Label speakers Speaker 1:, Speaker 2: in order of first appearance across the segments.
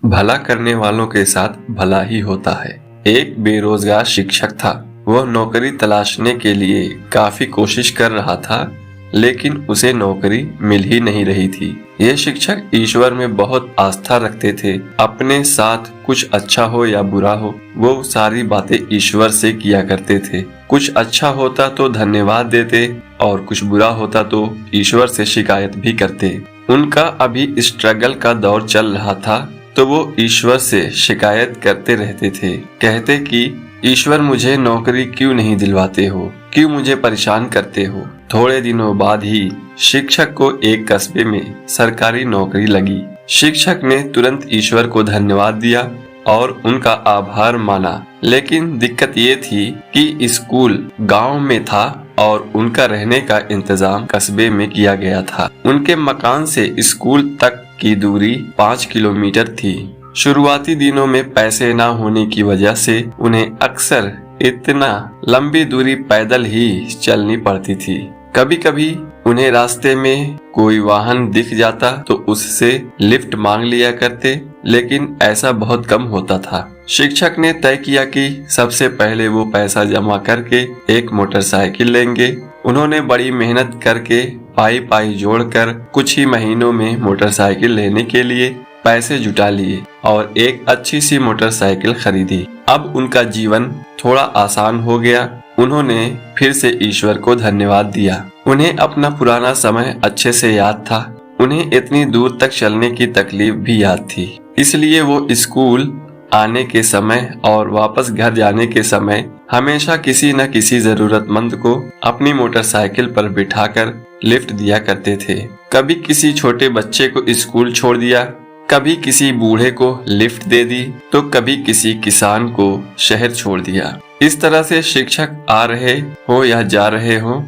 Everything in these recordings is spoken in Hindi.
Speaker 1: भला करने वालों के साथ भला ही होता है। एक बेरोजगार शिक्षक था। वह नौकरी तलाशने के लिए काफी कोशिश कर रहा था, लेकिन उसे नौकरी मिल ही नहीं रही थी। यह शिक्षक ईश्वर में बहुत आस्था रखते थे। अपने साथ कुछ अच्छा हो या बुरा हो, वो सारी बातें ईश्वर से किया करते थे। कुछ अच्छा होता तो धन्यवाद देते और कुछ बुरा होता तो ईश्वर से शिकायत भी करते। उनका अभी स्ट्रगल का दौर चल रहा था, तो वो ईश्वर से शिकायत करते रहते थे। कहते कि ईश्वर, मुझे नौकरी क्यों नहीं दिलवाते हो, क्यों मुझे परेशान करते हो। थोड़े दिनों बाद ही शिक्षक को एक कस्बे में सरकारी नौकरी लगी। शिक्षक ने तुरंत ईश्वर को धन्यवाद दिया और उनका आभार माना, लेकिन दिक्कत ये थी कि स्कूल गांव में था और उनका रहने का इंतजाम कस्बे में किया गया था। उनके मकान से स्कूल तक की दूरी 5 किलोमीटर थी। शुरुआती दिनों में पैसे न होने की वजह से उन्हें अक्सर इतना लंबी दूरी पैदल ही चलनी पड़ती थी। कभी कभी उन्हें रास्ते में कोई वाहन दिख जाता तो उससे लिफ्ट मांग लिया करते, लेकिन ऐसा बहुत कम होता था। शिक्षक ने तय किया कि सबसे पहले वो पैसा जमा करके एक मोटरसाइकिल लेंगे। उन्होंने बड़ी मेहनत करके पाई पाई जोड़कर कुछ ही महीनों में मोटरसाइकिल लेने के लिए पैसे जुटा लिए और एक अच्छी सी मोटरसाइकिल खरीदी। अब उनका जीवन थोड़ा आसान हो गया। उन्होंने फिर से ईश्वर को धन्यवाद दिया। उन्हें अपना पुराना समय अच्छे से याद था। उन्हें इतनी दूर तक चलने की तकलीफ भी याद थी। इसलिए वो स्कूल आने के समय और वापस घर जाने के समय हमेशा किसी न किसी जरूरतमंद को अपनी मोटरसाइकिल पर बिठाकर लिफ्ट दिया करते थे। कभी किसी छोटे बच्चे को स्कूल छोड़ दिया, कभी किसी बूढ़े को लिफ्ट दे दी, तो कभी किसी किसान को शहर छोड़ दिया। इस तरह से शिक्षक आ रहे हो या जा रहे हो,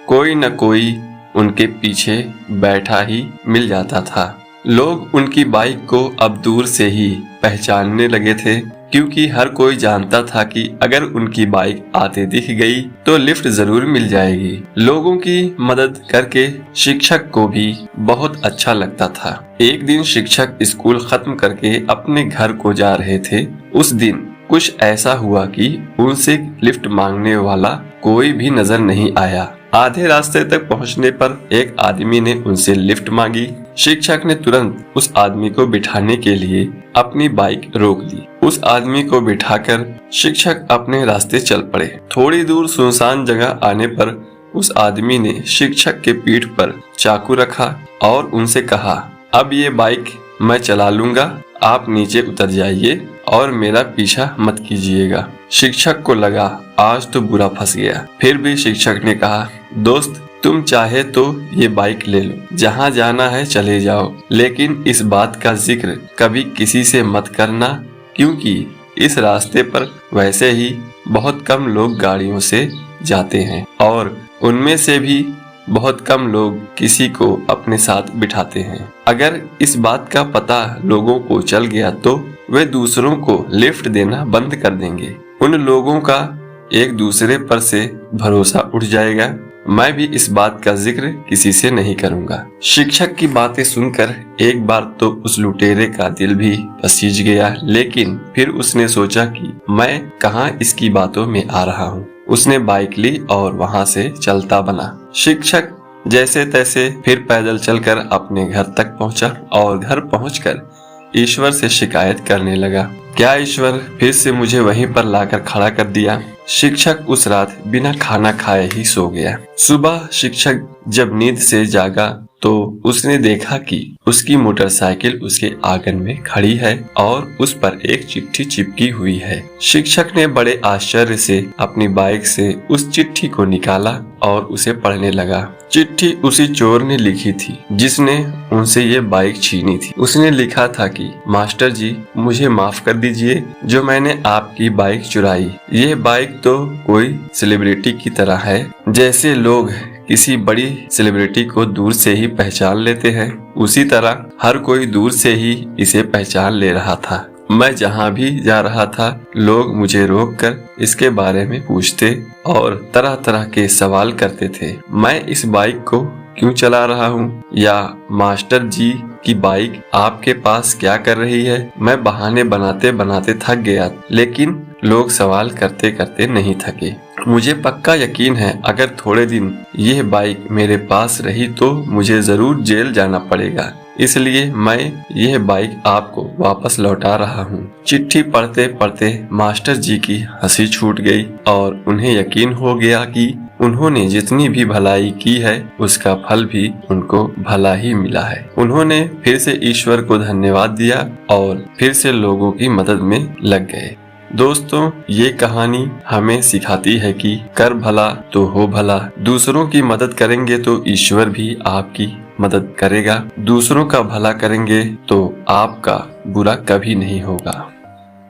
Speaker 1: कोई न कोई उनके पीछे बैठा ही मिल जाता था। लोग उनकी बाइक को अब दूर से ही पहचानने लगे थे, क्योंकि हर कोई जानता था कि अगर उनकी बाइक आते दिख गई तो लिफ्ट जरूर मिल जाएगी। लोगों की मदद करके शिक्षक को भी बहुत अच्छा लगता था। एक दिन शिक्षक स्कूल खत्म करके अपने घर को जा रहे थे। उस दिन कुछ ऐसा हुआ कि उनसे लिफ्ट मांगने वाला कोई भी नजर नहीं आया। आधे रास्ते तक पहुंचने पर एक आदमी ने उनसे लिफ्ट मांगी। शिक्षक ने तुरंत उस आदमी को बिठाने के लिए अपनी बाइक रोक ली। उस आदमी को बिठाकर शिक्षक अपने रास्ते चल पड़े। थोड़ी दूर सुनसान जगह आने पर उस आदमी ने शिक्षक के पीठ पर चाकू रखा और उनसे कहा, अब ये बाइक मैं चला लूंगा, आप नीचे उतर जाइए और मेरा पीछा मत कीजिएगा। शिक्षक को लगा आज तो बुरा फंस गया। फिर भी शिक्षक ने कहा, दोस्त, तुम चाहे तो ये बाइक ले लो, जहाँ जाना है चले जाओ, लेकिन इस बात का जिक्र कभी किसी से मत करना, क्योंकि इस रास्ते पर वैसे ही बहुत कम लोग गाड़ियों से जाते हैं और उनमें से भी बहुत कम लोग किसी को अपने साथ बिठाते हैं। अगर इस बात का पता लोगों को चल गया तो वे दूसरों को लिफ्ट देना बंद कर देंगे। उन लोगों का एक दूसरे पर से भरोसा उठ जाएगा। मैं भी इस बात का जिक्र किसी से नहीं करूंगा। शिक्षक की बातें सुनकर एक बार तो उस लुटेरे का दिल भी पसीज गया, लेकिन फिर उसने सोचा कि मैं कहाँ इसकी बातों में आ रहा हूँ। उसने बाइक ली और वहाँ से चलता बना। शिक्षक जैसे तैसे फिर पैदल चलकर अपने घर तक पहुँचा और घर पहुँचकर ईश्वर से शिकायत करने लगा, क्या ईश्वर फिर से मुझे वहीं पर लाकर खड़ा कर दिया। शिक्षक उस रात बिना खाना खाए ही सो गया। सुबह शिक्षक जब नींद से जागा तो उसने देखा कि उसकी मोटरसाइकिल उसके आंगन में खड़ी है और उस पर एक चिट्ठी चिपकी हुई है। शिक्षक ने बड़े आश्चर्य से अपनी बाइक से उस चिट्ठी को निकाला और उसे पढ़ने लगा। चिट्ठी उसी चोर ने लिखी थी जिसने उनसे ये बाइक छीनी थी। उसने लिखा था कि मास्टर जी, मुझे माफ कर दीजिए जो मैंने आपकी बाइक चुराई। ये बाइक तो कोई सेलिब्रिटी की तरह है। जैसे लोग किसी बड़ी सेलिब्रिटी को दूर से ही पहचान लेते हैं, उसी तरह हर कोई दूर से ही इसे पहचान ले रहा था। मैं जहाँ भी जा रहा था लोग मुझे रोककर इसके बारे में पूछते और तरह तरह के सवाल करते थे। मैं इस बाइक को क्यों चला रहा हूँ, या मास्टर जी की बाइक आपके पास क्या कर रही है। मैं बहाने बनाते बनाते थक गया, लेकिन लोग सवाल करते करते नहीं थके। मुझे पक्का यकीन है अगर थोड़े दिन यह बाइक मेरे पास रही तो मुझे जरूर जेल जाना पड़ेगा, इसलिए मैं यह बाइक आपको वापस लौटा रहा हूँ। चिट्ठी पढ़ते पढ़ते मास्टर जी की हंसी छूट गई और उन्हें यकीन हो गया कि उन्होंने जितनी भी भलाई की है उसका फल भी उनको भला ही मिला है। उन्होंने फिर से ईश्वर को धन्यवाद दिया और फिर से लोगों की मदद में लग गए। दोस्तों, ये कहानी हमें सिखाती है कि कर भला तो हो भला। दूसरों की मदद करेंगे तो ईश्वर भी आपकी मदद करेगा। दूसरों का भला करेंगे तो आपका बुरा कभी नहीं होगा।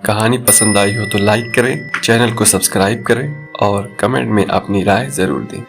Speaker 1: कहानी पसंद आई हो तो लाइक करें, चैनल को सब्सक्राइब करें और कमेंट में अपनी राय जरूर दें।